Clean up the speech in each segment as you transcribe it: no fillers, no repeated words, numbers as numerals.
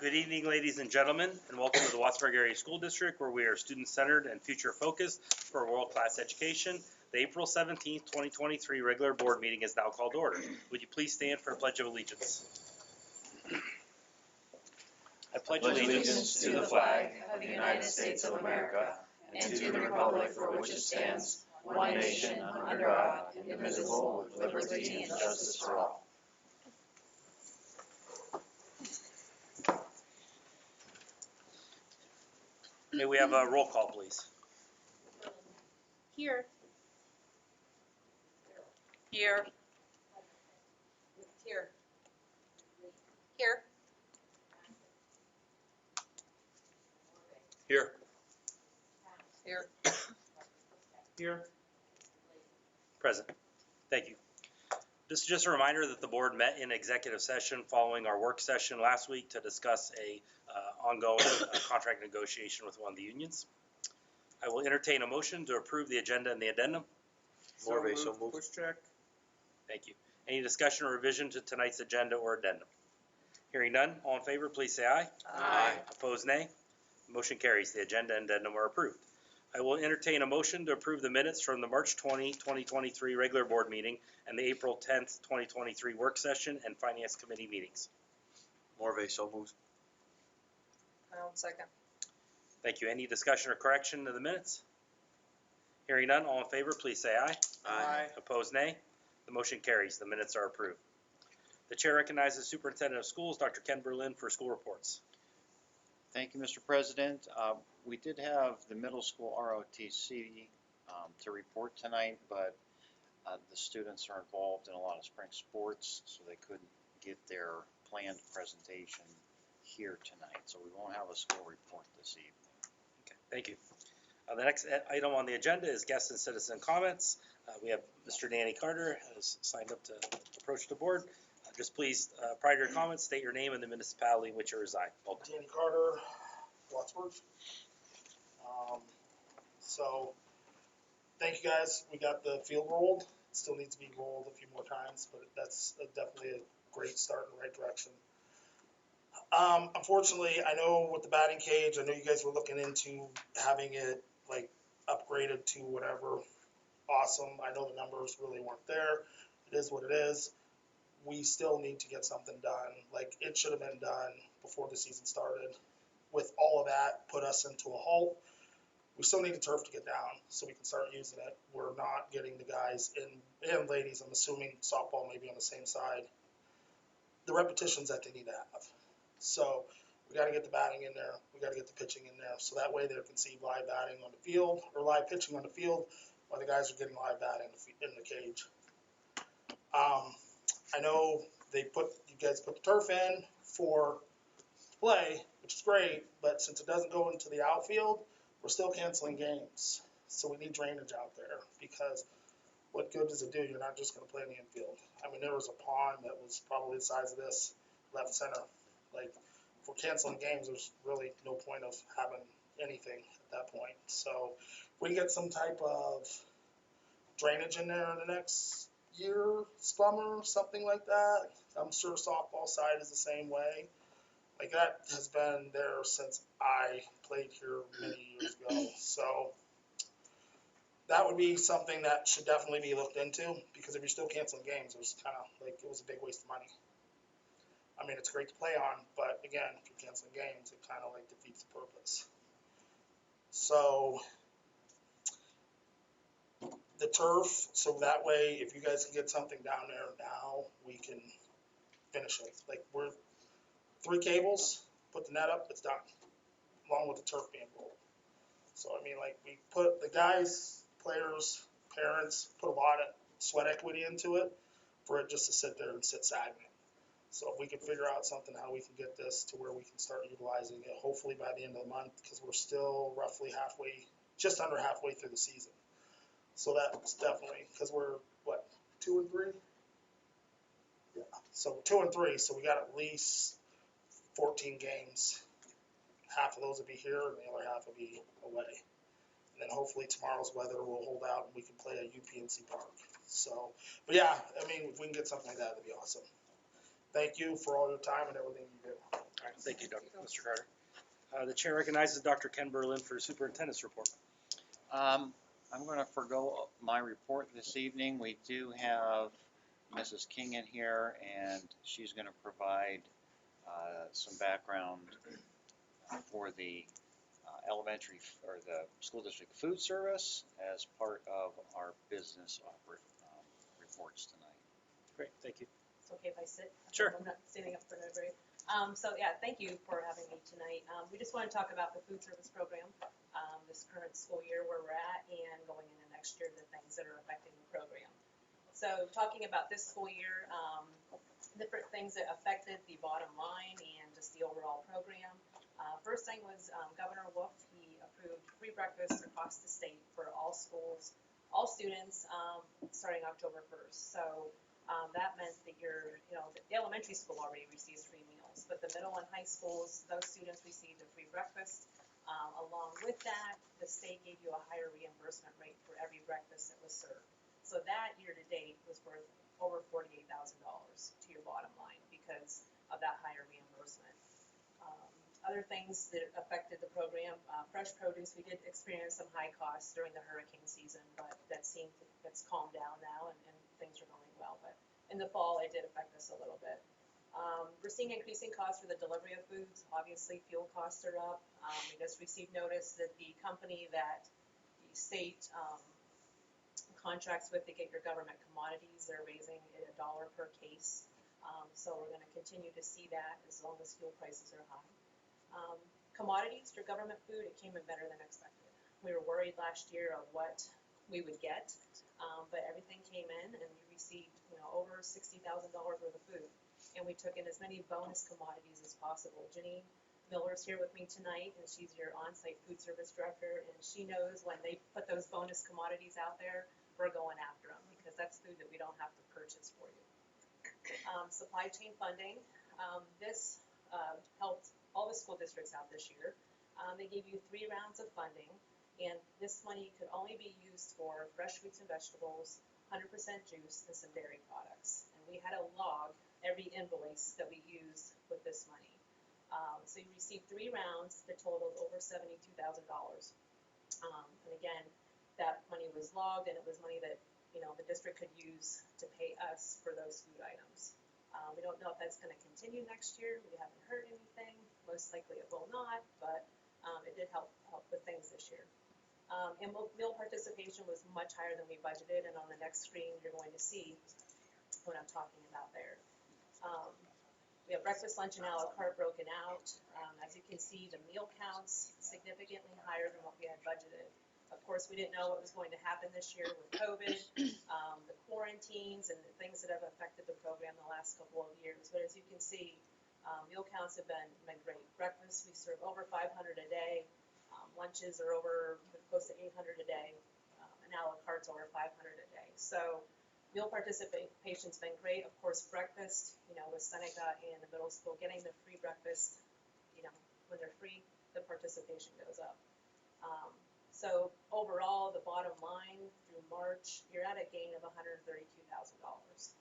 Good evening, ladies and gentlemen, and welcome to the Wattsburg Area School District, where we are student-centered and future-focused for world-class education. The April 17th, 2023 regular board meeting is now called to order. Would you please stand for a Pledge of Allegiance? I pledge allegiance to the flag of the United States of America and to the republic for which it stands, one nation, under God, indivisible, with liberty and justice for all. May we have a roll call, please? Here. Here. Here. Here. Here. Here. Here. Present. Thank you. This is just a reminder that the board met in executive session following our work session last week to discuss a ongoing contract negotiation with one of the unions. I will entertain a motion to approve the agenda and the addendum. Morvay, so moved. Push check. Thank you. Any discussion or revision to tonight's agenda or addendum? Hearing none, all in favor, please say aye. Aye. Opposed, nay. Motion carries. The agenda and addendum are approved. I will entertain a motion to approve the minutes from the March 20, 2023 regular board meeting and the April 10th, 2023 work session and finance committee meetings. Morvay, so moved. I'll second. Thank you. Any discussion or correction to the minutes? Hearing none, all in favor, please say aye. Aye. Opposed, nay. The motion carries. The minutes are approved. The chair recognizes Superintendent of Schools, Dr. Ken Berlin, for school reports. Thank you, Mr. President. We did have the middle school ROTC to report tonight, but the students are involved in a lot of spring sports, so they couldn't get their planned presentation here tonight. So we won't have a school report this evening. Okay, thank you. The next item on the agenda is guest and citizen comments. We have Mr. Danny Carter has signed up to approach the board. Just please, prior to your comments, state your name and the municipality in which you reside. Welcome. Danny Carter, Wattsburg. So, thank you guys. We got the field rolled. It still needs to be rolled a few more times, but that's definitely a great start in the right direction. Unfortunately, I know with the batting cage, I know you guys were looking into having it like upgraded to whatever. Awesome. I know the numbers really weren't there. It is what it is. We still need to get something done. Like, it should have been done before the season started. With all of that, put us into a halt. We still need the turf to get down so we can start using it. We're not getting the guys and ladies, I'm assuming softball may be on the same side, the repetitions that they need to have. So we got to get the batting in there. We got to get the pitching in there. So that way they can see live batting on the field or live pitching on the field while the guys are getting live batting in the cage. I know you guys put the turf in for play, which is great, but since it doesn't go into the outfield, we're still canceling games. So we need drainage out there, because what good does it do? You're not just going to play in the infield. I mean, there was a pond that was probably the size of this, left center. Like, if we're canceling games, there's really no point of having anything at that point. So if we get some type of drainage in there in the next year, summer, something like that. I'm sure softball side is the same way. Like, that has been there since I played here many years ago. So that would be something that should definitely be looked into, because if you're still canceling games, it was kind of like, it was a big waste of money. I mean, it's great to play on, but again, if you're canceling games, it kind of like defeats the purpose. So the turf, so that way, if you guys can get something down there now, we can finish it. Like, we're 3 cables, put the net up, it's done, along with the turf being rolled. So, I mean, like, we put the guys, players, parents, put a lot of sweat equity into it for it just to sit there and sit stagnant. So if we can figure out something how we can get this to where we can start utilizing it, hopefully by the end of the month, because we're still roughly just under halfway through the season. So that's definitely, because we're, what, 2 and 3? Yeah, so 2 and 3, so we got at least 14 games. Half of those will be here, and the other half will be away. And then hopefully tomorrow's weather will hold out, and we can play at UPNC Park. So, but yeah, I mean, if we can get something like that, that'd be awesome. Thank you for all your time and everything you do. All right, thank you, Mr. Carter. The chair recognizes Dr. Ken Berlin for superintendent's report. I'm going to forego my report this evening. We do have Mrs. King in here, and she's going to provide some background for the elementary or the school district food service as part of our business reports tonight. Great, thank you. It's okay if I sit? Sure. I'm not standing up for no break. So yeah, thank you for having me tonight. We just want to talk about the food service program, this current school year where we're at and going into next year, the things that are affecting the program. So talking about this school year, different things that affected the bottom line and just the overall program. First thing was Governor Wolf, he approved free breakfast across the state for all schools, all students, starting October 1st. So that meant that the elementary school already receives free meals, but the middle and high schools, those students received a free breakfast. Along with that, the state gave you a higher reimbursement rate for every breakfast that was served. So that year to date was worth over $48,000 to your bottom line because of that higher reimbursement. Other things that affected the program, fresh produce, we did experience some high costs during the hurricane season, but that's calmed down now and things are going well. But in the fall, it did affect us a little bit. We're seeing increasing costs for the delivery of foods. Obviously, fuel costs are up. We just received notice that the company that the state contracts with to get your government commodities, they're raising it $1 per case. So we're going to continue to see that as long as fuel prices are high. Commodities for government food, it came in better than expected. We were worried last year of what we would get, but everything came in and we received over $60,000 worth of food. And we took in as many bonus commodities as possible. Janine Miller's here with me tonight, and she's your on-site food service director, and she knows when they put those bonus commodities out there, we're going after them because that's food that we don't have to purchase for you. Supply chain funding, this helped all the school districts out this year. They gave you 3 rounds of funding, and this money could only be used for fresh fruits and vegetables, 100% juice, and some dairy products. And we had to log every invoice that we used with this money. So you received 3 rounds that totaled over $72,000. And again, that money was logged, and it was money that the district could use to pay us for those food items. We don't know if that's going to continue next year. We haven't heard anything. Most likely it will not, but it did help with things this year. And meal participation was much higher than we budgeted, and on the next screen you're going to see what I'm talking about there. We have breakfast, lunch, and a la carte broken out. As you can see, the meal counts significantly higher than what we had budgeted. Of course, we didn't know what was going to happen this year with COVID, the quarantines, and the things that have affected the program the last couple of years. But as you can see, meal counts have been great. Breakfast, we serve over 500 a day. Lunches are over close to 800 a day. And a la carte's over 500 a day. So meal participation's been great. Of course, breakfast, with Seneca and the middle school, getting the free breakfast, when they're free, the participation goes up. So overall, the bottom line through March, you're at a gain of $132,000,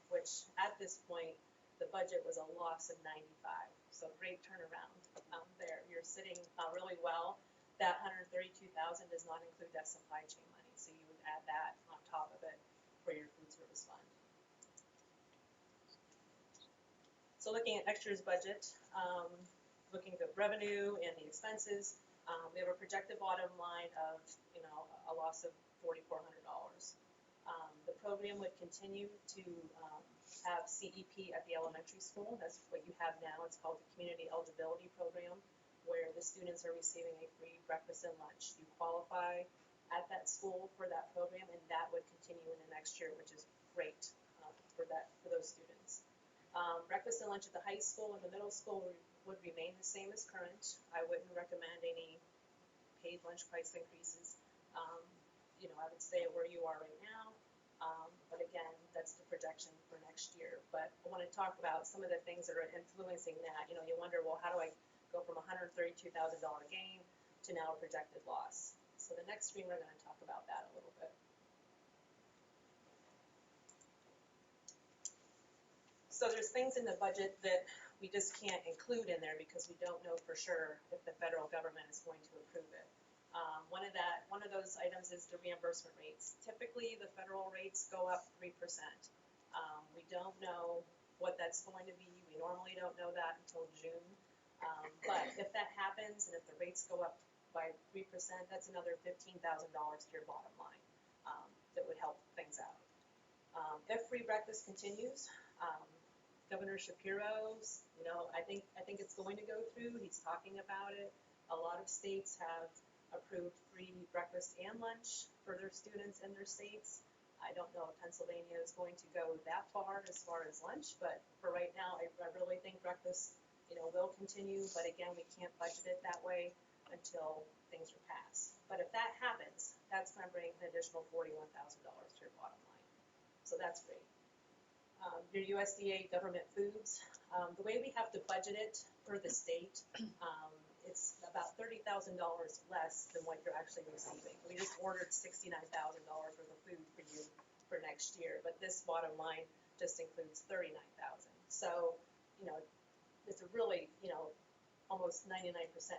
which at this point, the budget was a loss of $95,000. So great turnaround there. You're sitting really well. That $132,000 does not include that supply chain money. So you would add that on top of it for your food service fund. So looking at next year's budget, looking at revenue and the expenses, we have a projected bottom line of, a loss of $4,400. The program would continue to have CEP at the elementary school. That's what you have now. It's called the Community Eligibility Program, where the students are receiving a free breakfast and lunch. You qualify at that school for that program, and that would continue in the next year, which is great for those students. Breakfast and lunch at the high school and the middle school would remain the same as current. I wouldn't recommend any paid lunch price increases. I would stay where you are right now. But again, that's the projection for next year. But I want to talk about some of the things that are influencing that. You wonder, well, how do I go from $132,000 gain to now a projected loss? So the next screen, we're going to talk about that a little bit. So there's things in the budget that we just can't include in there because we don't know for sure if the federal government is going to approve it. One of those items is the reimbursement rates. Typically, the federal rates go up 3%. We don't know what that's going to be. We normally don't know that until June. But if that happens and if the rates go up by 3%, that's another $15,000 to your bottom line. That would help things out. If free breakfast continues, Governor Shapiro's, I think it's going to go through. He's talking about it. A lot of states have approved free breakfast and lunch for their students in their states. I don't know if Pennsylvania is going to go that far as lunch, but for right now, I really think breakfast, will continue. But again, we can't budget it that way until things are passed. But if that happens, that's going to bring an additional $41,000 to your bottom line. So that's great. Your USDA government foods, the way we have to budget it for the state, it's about $30,000 less than what you're actually receiving. We just ordered $69,000 worth of food for you for next year, but this bottom line just includes $39,000. So, it's a really, almost 99%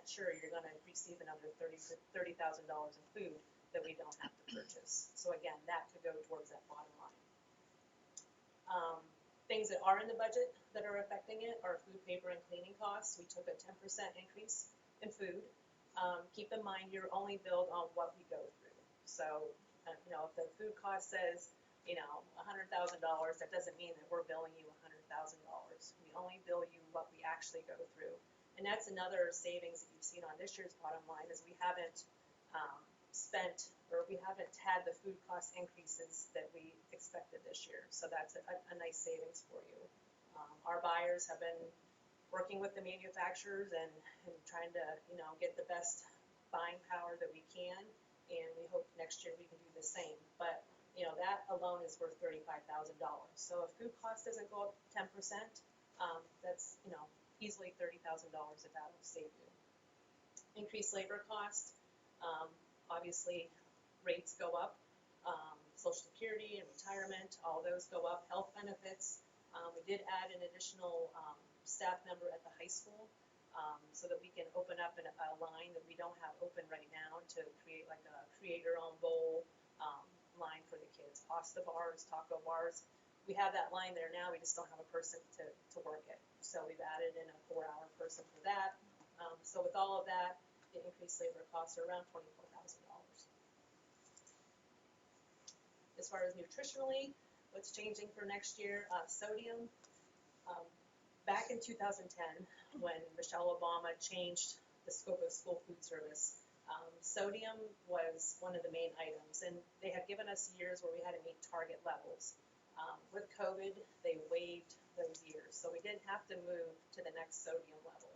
sure you're going to receive another $30,000 in food that we don't have to purchase. So again, that could go towards that bottom line. Things that are in the budget that are affecting it are food, paper, and cleaning costs. We took a 10% increase in food. Keep in mind you're only billed on what we go through. So, if the food cost says, $100,000, that doesn't mean that we're billing you $100,000. We only bill you what we actually go through. And that's another savings that you've seen on this year's bottom line is we haven't we haven't had the food cost increases that we expected this year. So that's a nice savings for you. Our buyers have been working with the manufacturers and trying to, get the best buying power that we can. And we hope next year we can do the same. But, that alone is worth $35,000. So if food cost doesn't go up 10%, that's, easily $30,000 that will save you. Increased labor cost, obviously rates go up. Social Security and retirement, all those go up. Health benefits, we did add an additional staff member at the high school so that we can open up a line that we don't have open right now to create like a creator-owned bowl line for the kids. Pasta bars, taco bars. We have that line there now, we just don't have a person to work it. So we've added in a 4-hour person for that. So with all of that, the increased labor costs are around $24,000. As far as nutritionally, what's changing for next year, sodium. Back in 2010, when Michelle Obama changed the scope of school food service, sodium was one of the main items, and they had given us years where we had to meet target levels. With COVID, they waived those years, so we didn't have to move to the next sodium level.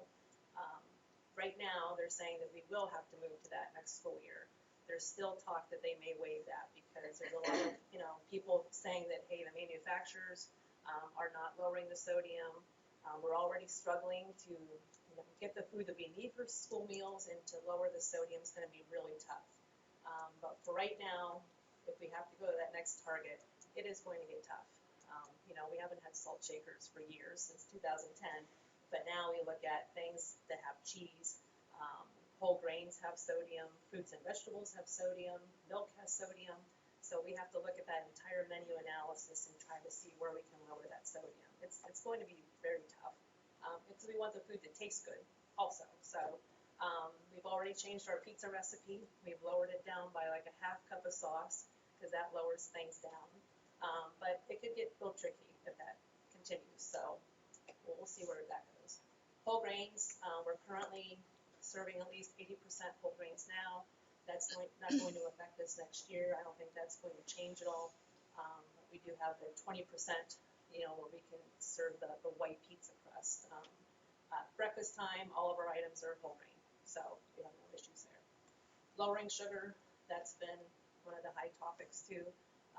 Right now, they're saying that we will have to move to that next school year. There's still talk that they may waive that because there's a lot of, people saying that, hey, the manufacturers are not lowering the sodium. We're already struggling to get the food that we need for school meals, and to lower the sodium is going to be really tough. But for right now, if we have to go to that next target, it is going to get tough. We haven't had salt shakers for years, since 2010, but now we look at things that have cheese. Whole grains have sodium, fruits and vegetables have sodium, milk has sodium. So we have to look at that entire menu analysis and try to see where we can lower that sodium. It's going to be very tough. We want the food that tastes good also. So we've already changed our pizza recipe. We've lowered it down by like a half cup of sauce because that lowers things down. But it could get real tricky if that continues. So we'll see where that goes. Whole grains, we're currently serving at least 80% whole grains now. That's not going to affect us next year. I don't think that's going to change at all. We do have the 20%, where we can serve the white pizza crust. Breakfast time, all of our items are whole grain, so we have no issues there. Lowering sugar, that's been one of the high topics too.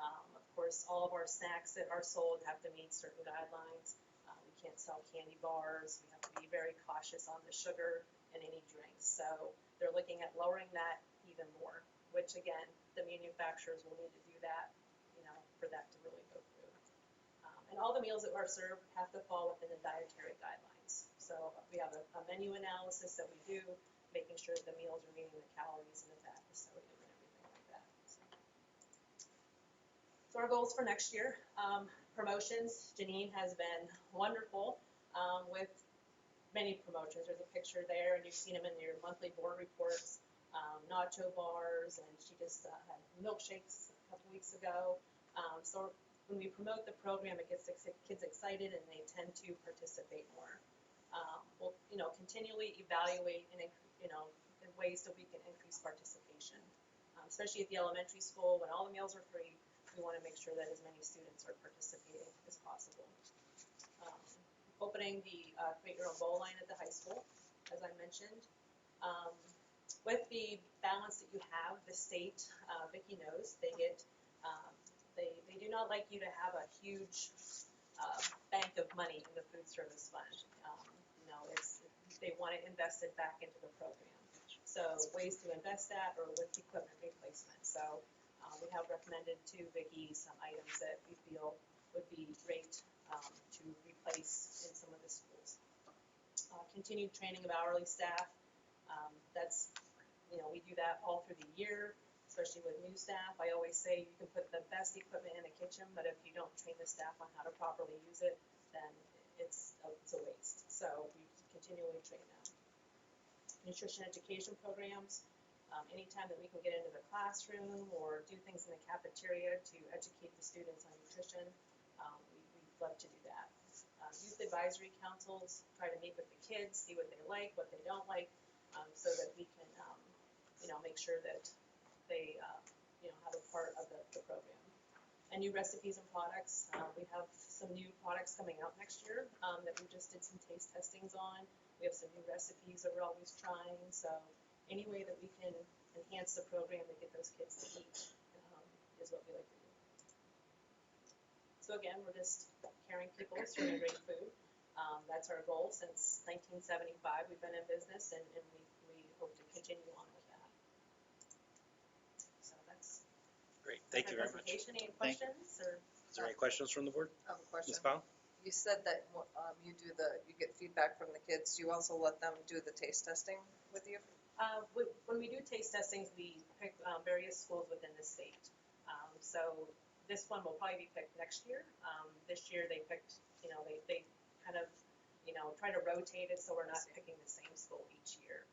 Of course, all of our snacks that are sold have to meet certain guidelines. We can't sell candy bars. We have to be very cautious on the sugar in any drinks. So they're looking at lowering that even more, which again, the manufacturers will need to do that, for that to really go through. And all the meals that are served have to fall within the dietary guidelines. So we have a menu analysis that we do, making sure the meals are meeting the calories and the fat per sodium and everything like that. So our goals for next year, promotions, Janine has been wonderful with many promotions. There's a picture there, and you've seen them in your monthly board reports. Nacho bars, and she just had milkshakes a couple weeks ago. So when we promote the program, it gets kids excited, and they tend to participate more. We'll, continually evaluate and, in ways that we can increase participation, especially at the elementary school when all the meals are free. We want to make sure that as many students are participating as possible. Opening the Create Your Own Bowl line at the high school, as I mentioned. With the balance that you have, the state, Vicki knows, they get, they do not like you to have a huge bank of money in the food service fund. They want to invest it back into the program. So ways to invest that are with equipment replacement. So we have recommended to Vicki some items that we feel would be great to replace in some of the schools. Continued training of hourly staff. That's, we do that all through the year, especially with new staff. I always say you can put the best equipment in the kitchen, but if you don't train the staff on how to properly use it, then it's a waste. So we continually train them. Nutrition education programs. Anytime that we can get into the classroom or do things in the cafeteria to educate the students on nutrition, we love to do that. Youth advisory councils, try to meet with the kids, see what they like, what they don't like, so that we can, make sure that they, have a part of the program. And new recipes and products. We have some new products coming out next year that we just did some taste testings on. We have some new recipes that we're always trying. So any way that we can enhance the program to get those kids to eat is what we like to do. So again, we're just caring people, serving great food. That's our goal since 1975. We've been in business, and we hope to continue on with that. So that's Great, thank you very much. presentation. Any Thank you. questions? Or Is there any questions from the board? I have a question. Ms. Powell? You said that you get feedback from the kids. Do you also let them do the taste testing with you? When we do taste testings, we pick various schools within the state. So this one will probably be picked next year. This year they picked, they kind of, try to rotate it so we're not picking the same school each year.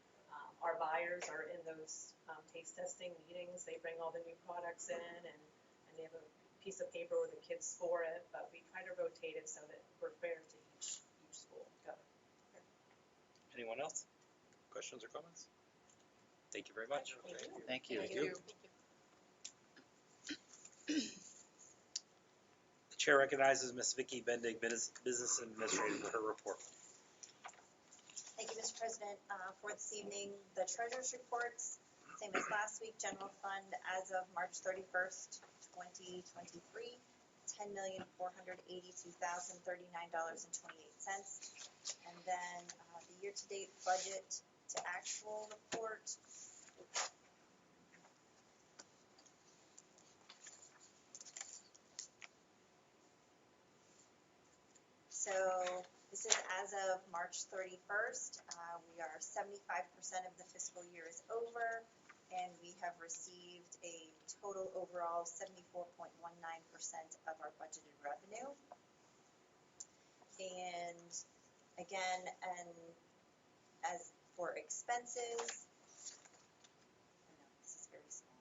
Our buyers are in those taste testing meetings. They bring all the new products in, and they have a piece of paper where the kids score it, but we try to rotate it so that we're fair to each school. Anyone else? Questions or comments? Thank you very much. Thank you. Thank you. The chair recognizes Ms. Vicki Bendig, Business Administrator, for her report. Thank you, Mr. President. For this evening, the treasurer's reports, same as last week, general fund as of March 31st, 2023, $10,482,039.28. And then the year-to-date budget to actual report. So this is as of March 31st. We are 75% of the fiscal year is over, and we have received a total overall 74.19% of our budgeted revenue. And again, and as for expenses, this is very small.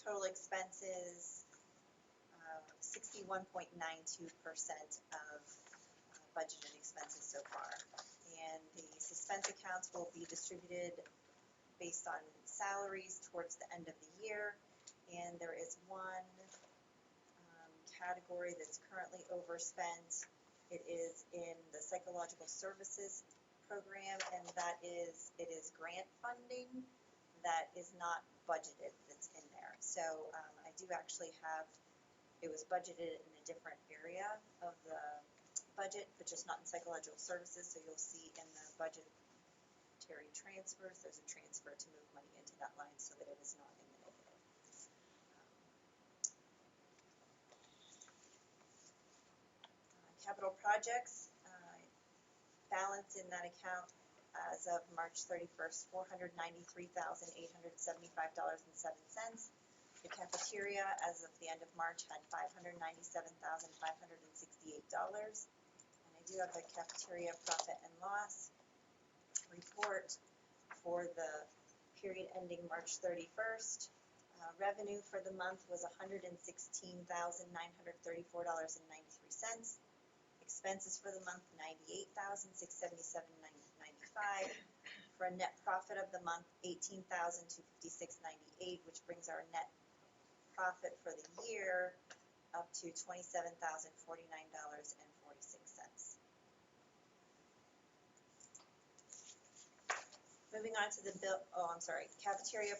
Total expenses, 61.92% of budgeted expenses so far. And the suspense accounts will be distributed based on salaries towards the end of the year. And there is one category that's currently overspent. It is in the psychological services program, and it is grant funding that is not budgeted that's in there. So I do actually have, it was budgeted in a different area of the budget, but just not in psychological services. So you'll see in the budgetary transfers, there's a transfer to move money into that line so that it is not in the negative. capital projects, balance in that account as of March 31st, $493,875.07. The cafeteria, as of the end of March, had $597,568. And I do have the cafeteria profit and loss report for the period ending March 31st. Revenue for the month was $116,934.93. Expenses for the month, $98,677.95. For a net profit of the month, $18,256.98, which brings our net profit for the year up to $27,049.46. Moving on to the bill, cafeteria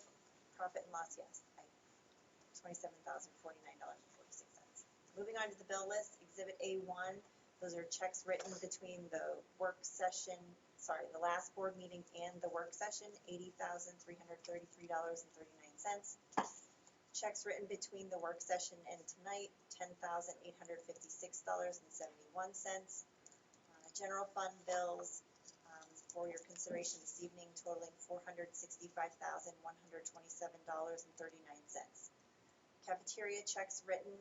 profit and loss, yes, $27,049.46. Moving on to the bill list, Exhibit A1, those are checks written between the last board meeting and the work session, $80,333.39. Checks written between the work session and tonight, $10,856.71. General fund bills for your consideration this evening totaling $465,127.39. Cafeteria checks written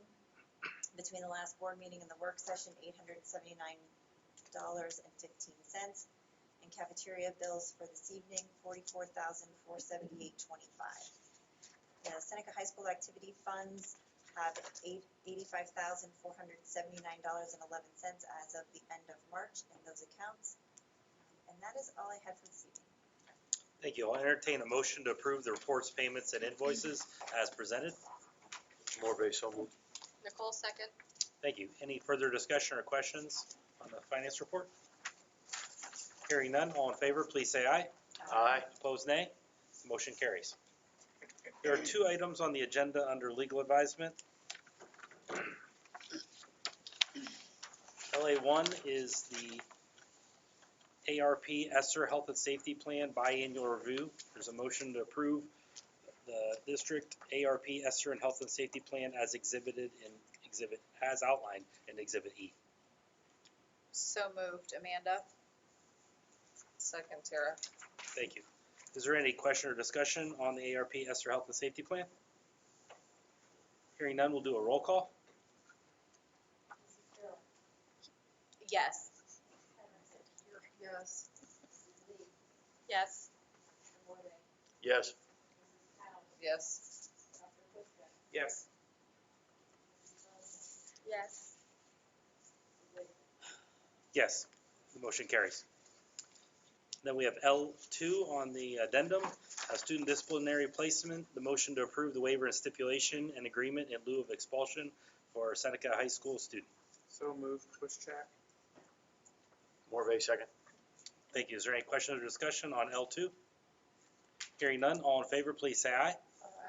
between the last board meeting and the work session, $879.15. And cafeteria bills for this evening, $44,478.25. The Seneca High School activity funds have $85,479.11 as of the end of March in those accounts. And that is all I had for this evening. Thank you. I'll entertain a motion to approve the reports, payments, and invoices as presented. Morve, so moved. Nicole, second. Thank you. Any further discussion or questions on the finance report? Hearing none, all in favor, please say aye. Aye. Opposed, nay. Motion carries. There are two items on the agenda under legal advisement. LA1 is the ARP ESSER Health and Safety Plan Biannual Review. There's a motion to approve the district ARP ESSER and Health and Safety Plan as outlined in Exhibit E. So moved, Amanda. Second, Tara. Thank you. Is there any question or discussion on the ARP ESSER Health and Safety Plan? Hearing none, we'll do a roll call. Yes. Yes. Yes. Yes. Yes. Yes. Yes. Yes, the motion carries. Then we have L2 on the addendum, student disciplinary placement, the motion to approve the waiver and stipulation and agreement in lieu of expulsion for Seneca High School student. So moved, Bushchak. Morve, second. Thank you. Is there any question or discussion on L2? Hearing none, all in favor, please say aye.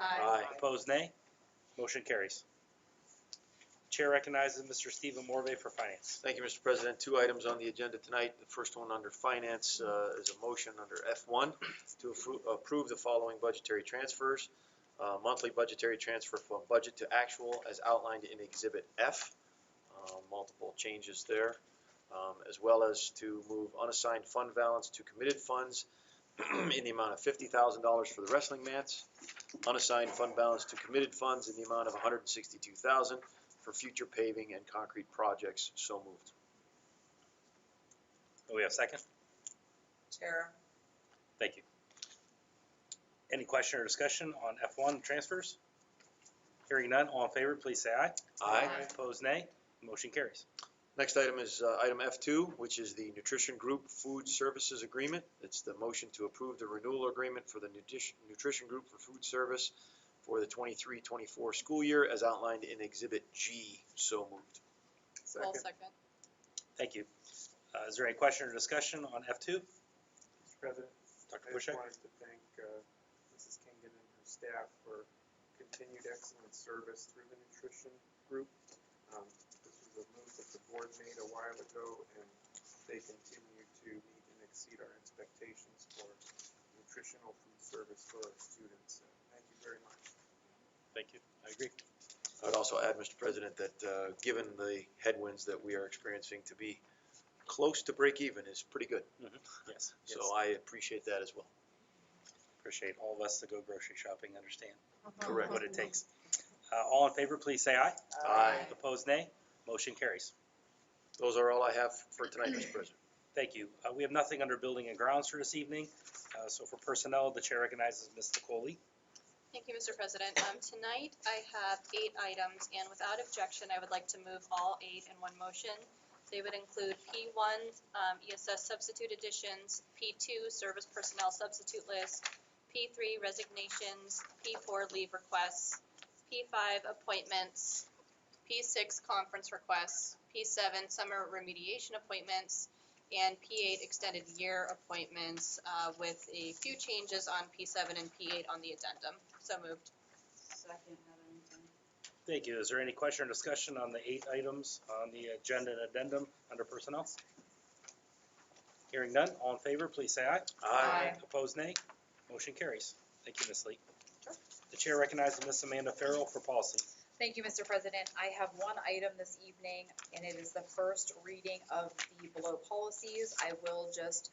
Aye. Opposed, nay. Motion carries. Chair recognizes Mr. Stephen Morve for finance. Thank you, Mr. President. Two items on the agenda tonight. The first one under finance is a motion under F1 to approve the following budgetary transfers. Monthly budgetary transfer from budget to actual as outlined in Exhibit F. Multiple changes there. As well as to move unassigned fund balance to committed funds in the amount of $50,000 for the wrestling mats. Unassigned fund balance to committed funds in the amount of $162,000 for future paving and concrete projects. So moved. Do we have a second? Tara. Thank you. Any question or discussion on F1 transfers? Hearing none, all in favor, please say aye. Aye. Opposed, nay. Motion carries. Next item is item F2, which is the Nutrition Group Food Services Agreement. It's the motion to approve the renewal agreement for the Nutrition Group for Food Service for the 23-24 school year as outlined in Exhibit G. So moved. Nicole, second. Thank you. Is there any question or discussion on F2? Mr. President, Dr. I just Bushek? wanted to thank Mrs. Kingan and her staff for continued excellent service through the nutrition group. This was a move that the board made a while ago, and they continue to meet and exceed our expectations for nutritional food service for our students. Thank you very much. Thank you. I agree. I'd also add, Mr. President, that given the headwinds that we are experiencing, to be close to break even is pretty good. Yes. So yes. I appreciate that as well. Appreciate all of us that go grocery shopping understand Correct. what it takes. All in favor, please say aye. Aye. Opposed, nay. Motion carries. Those are all I have for tonight, Mr. President. Thank you. We have nothing under building and grounds for this evening. So for personnel, the chair recognizes Ms. Nicole Lee. Thank you, Mr. President. Tonight, I have 8 items, and without objection, I would like to move all 8 in one motion. They would include P1, ESS substitute additions, P2, service personnel substitute list, P3, resignations, P4, leave requests, P5, appointments, P6, conference requests, P7, summer remediation appointments, and P8, extended year appointments, with a few changes on P7 and P8 on the addendum. So moved. Second, Heatherington. Thank you. Is there any question or discussion on the 8 items on the agenda and addendum under personnel? Hearing none, all in favor, please say aye. Aye. Opposed, nay. Motion carries. Thank you, Ms. Lee. Sure. The chair recognizes Ms. Amanda Farrell for policy. Thank you, Mr. President. I have one item this evening, and it is the first reading of the below policies. I will just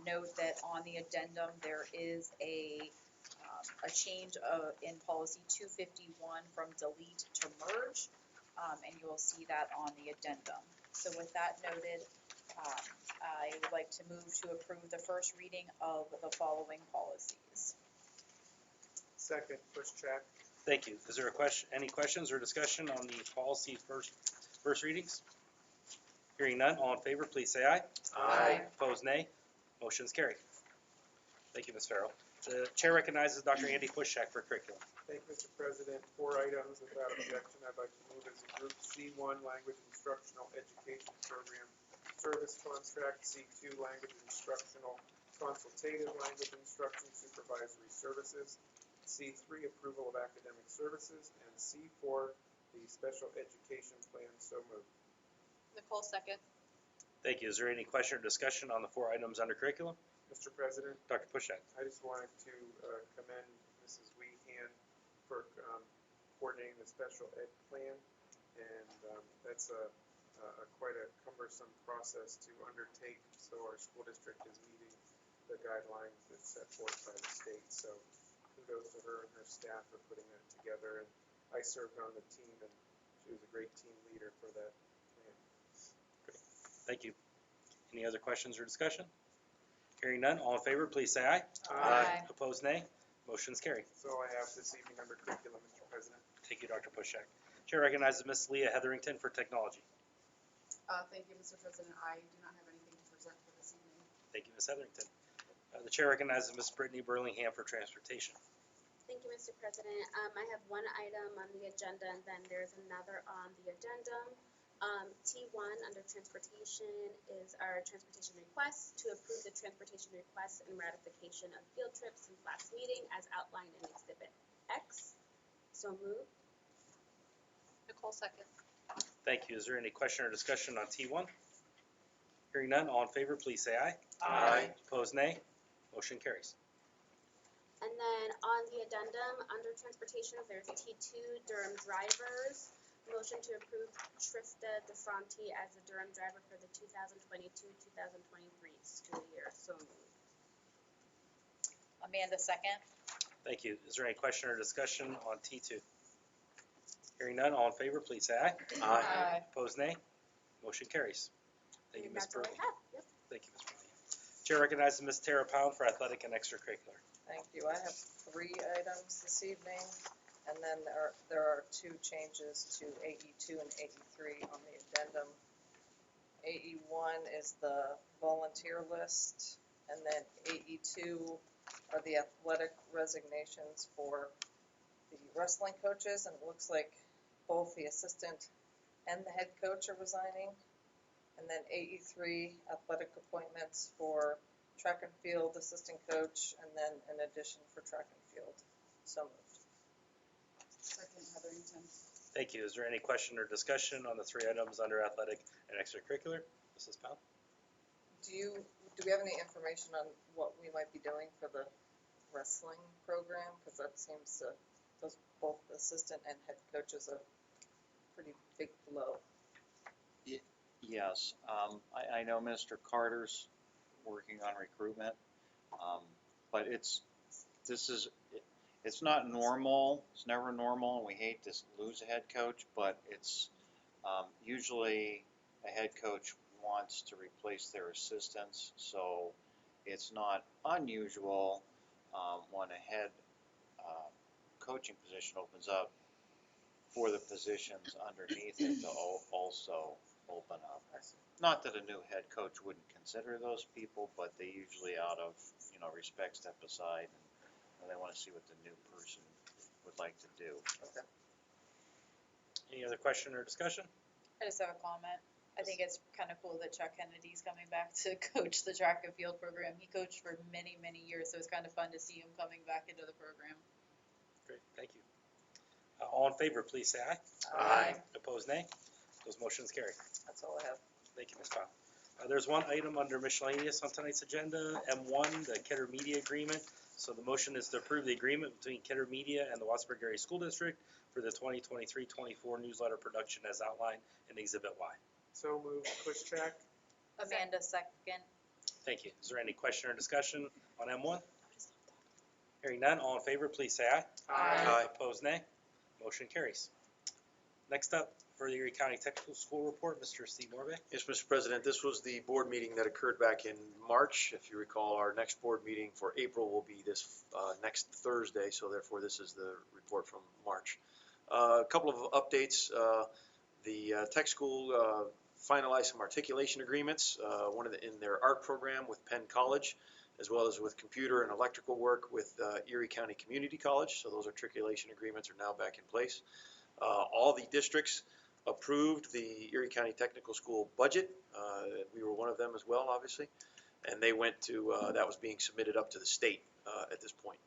note that on the addendum, there is a change in policy 251 from delete to merge, and you will see that on the addendum. So with that noted, I would like to move to approve the first reading of the following policies. Second, first check. Thank you. Is there a question, any questions or discussion on the policy first readings? Hearing none, all in favor, please say aye. Aye. Opposed, nay. Motion's carried. Thank you, Ms. Farrell. The chair recognizes Dr. Andy Pushak for curriculum. Thank you, Mr. President. 4 items without objection. I'd like to move as a group C1, language instructional education program service contract, C2, language instructional consultative language instruction supervisory services, C3, approval of academic services, and C4, the special education plan. So moved. Nicole, second. Thank you. Is there any question or discussion on the 4 items under curriculum? Mr. President, Dr. Pushak. I just wanted to commend Mrs. Weehan for coordinating the special ed plan, and that's quite a cumbersome process to undertake, so our school district is meeting the guidelines that's set forth by the state. So kudos to her and her staff for putting that together, and I served on the team, and she was a great team leader for that plan. Thank you. Any other questions or discussion? Hearing none, all in favor, please say aye. Aye. Opposed, nay. Motion's carried. That's all I have this evening under curriculum, Mr. President. Thank you, Dr. Pushak. Chair recognizes Ms. Leah Hetherington for technology. Thank you, Mr. President. I do not have anything to present for this evening. Thank you, Ms. Hetherington. The chair recognizes Ms. Brittany Burlingham for transportation. Thank you, Mr. President. I have one item on the agenda, and then there's another on the addendum. T1 under transportation is our transportation request to approve the transportation request and ratification of field trips and class meeting as outlined in Exhibit X. So moved. Nicole, second. Thank you. Is there any question or discussion on T1? Hearing none, all in favor, please say aye. Aye. Opposed, nay. Motion carries. And then on the addendum, under transportation, there's T2 Durham drivers. Motion to approve Trista DeFronti as the Durham driver for the 2022-2023 school year. So moved. Amanda, second. Thank you. Is there any question or discussion on T2? Hearing none, all in favor, please say aye. Aye. Opposed, nay. Motion carries. Thank you, And Ms. that's all I Burlingham. have. Yep. Thank you, Ms. Burlingham. Chair recognizes Ms. Tara Pound for athletic and extracurricular. Thank you. I have 3 items this evening, and then there are 2 changes to AE2 and AE3 on the addendum. AE1 is the volunteer list, and then AE2 are the athletic resignations for the wrestling coaches, and it looks like both the assistant and the head coach are resigning. And then AE3, athletic appointments for track and field assistant coach, and then an addition for track and field. So moved. Second, Heatherington. Thank you. Is there any question or discussion on the 3 items under athletic and extracurricular? Mrs. Pound? Do we have any information on what we might be doing for the wrestling program? Because that seems to, those both assistant and head coaches pretty big blow. Yes, I know Mr. Carter's working on recruitment, but it's not normal, it's never normal, and we hate to lose a head coach, but it's, usually a head coach wants to replace their assistants, so it's not unusual, when a head, coaching position opens up for the positions underneath it to also open up. Not that a new head coach wouldn't consider those people, but they usually out of, respect step aside and they wanna see what the new person would like to do. Any other question or discussion? I just have a comment. I think it's kind of cool that Chuck Kennedy's coming back to coach the track and field program. He coached for many, many years, so it's kind of fun to see him coming back into the program. Great, thank you. All in favor, please say aye. Aye. Opposed, nay. Those motions carry. That's all I have. Thank you, Ms. Powell. There's one item under miscellaneous on tonight's agenda, M1, the Kidder Media Agreement. So the motion is to approve the agreement between Kidder Media and the Wattsburg Area School District for the 2023-24 newsletter production as outlined in Exhibit Y. So moved, Kuschak. Amanda, second. Thank you. Is there any question or discussion on M1? Hearing none, all in favor, please say aye. Aye. Opposed, nay. Motion carries. Next up, for the Erie County Technical School Report, Mr. Steve Morvay. Yes, Mr. President, this was the board meeting that occurred back in March. If you recall, our next board meeting for April will be this next Thursday, so therefore this is the report from March. A couple of updates. The tech school finalized some articulation agreements, in their art program with Penn College, as well as with computer and electrical work with Erie County Community College. So those articulation agreements are now back in place. All the districts approved the Erie County Technical School budget. We were one of them as well, obviously. And they went to, that was being submitted up to the state at this point.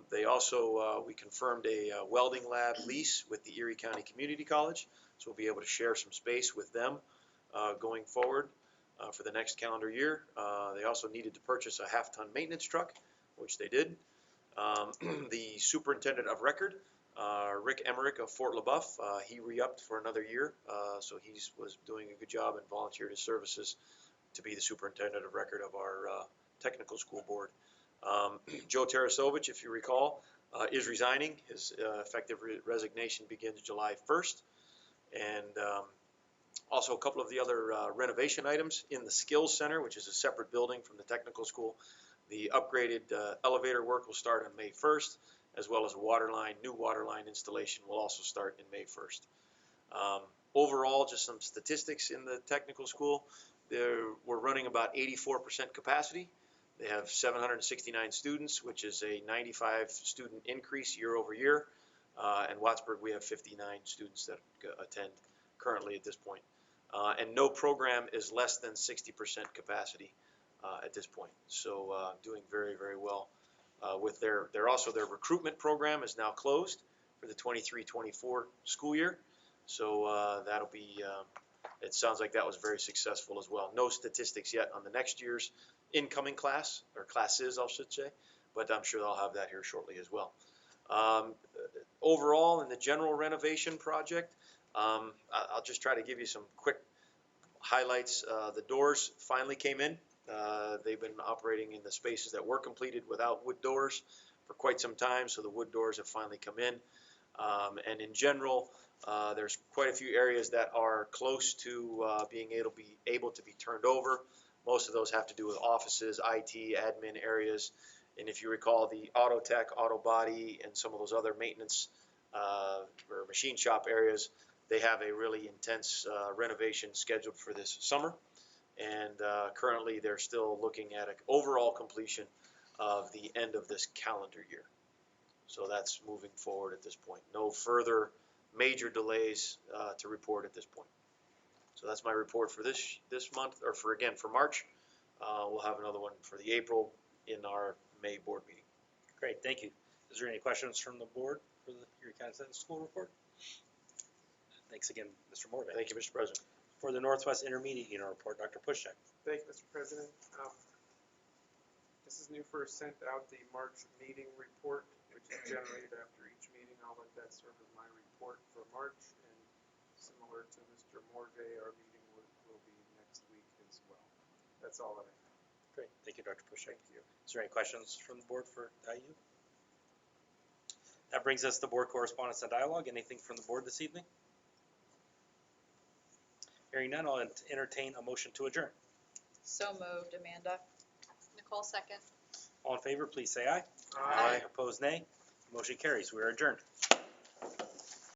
They also, we confirmed a welding lab lease with the Erie County Community College. So we'll be able to share some space with them going forward for the next calendar year. They also needed to purchase a half-ton maintenance truck, which they did. The superintendent of record, Rick Emmerich of Fort LaBeouf, he re-upped for another year, so he was doing a good job and volunteered his services to be the superintendent of record of our technical school board. Joe Tarasovich, if you recall, is resigning. His effective resignation begins July 1st. And also a couple of the other renovation items in the Skills Center, which is a separate building from the technical school. The upgraded elevator work will start on May 1st, as well as a new water line installation will also start in May 1st. Overall, just some statistics in the technical school. We're running about 84% capacity. They have 769 students, which is a 95 student increase year over year. And Wattsburg, we have 59 students that attend currently at this point. And no program is less than 60% capacity at this point. So doing very, very well. With their recruitment program is now closed for the 23-24 school year. So that'll be, it sounds like that was very successful as well. No statistics yet on the next year's incoming class, or classes, I should say, but I'm sure they'll have that here shortly as well. Overall, in the general renovation project, I'll just try to give you some quick highlights. The doors finally came in. They've been operating in the spaces that were completed without wood doors for quite some time, so the wood doors have finally come in. And in general, there's quite a few areas that are close to being able to be turned over. Most of those have to do with offices, IT, admin areas. And if you recall, the auto tech, auto body, and some of those other maintenance or machine shop areas, they have a really intense renovation scheduled for this summer. And currently they're still looking at an overall completion of the end of this calendar year. So that's moving forward at this point. No further major delays to report at this point. So that's my report for this month, or for March. We'll have another one for the April in our May board meeting. Great, thank you. Is there any questions from the board for the Erie County Technical School report? Thanks again, Mr. Morvay. Thank you, Mr. President. For the Northwest Intermediate Unit report, Dr. Pushek. Thank you, Mr. President. This is new first sent out the March meeting report, which is generated after each meeting. I'll let that serve as my report for March. And similar to Mr. Morvay, our meeting will be next week as well. That's all that I have. Great, thank you, Dr. Bushek. Thank you. Is there any questions from the board for IU? That brings us to board correspondence and dialogue. Anything from the board this evening? Hearing none, I'll entertain a motion to adjourn. So moved, Amanda. Nicole, second. All in favor, please say aye. Aye. Opposed, nay. Motion carries. We are adjourned.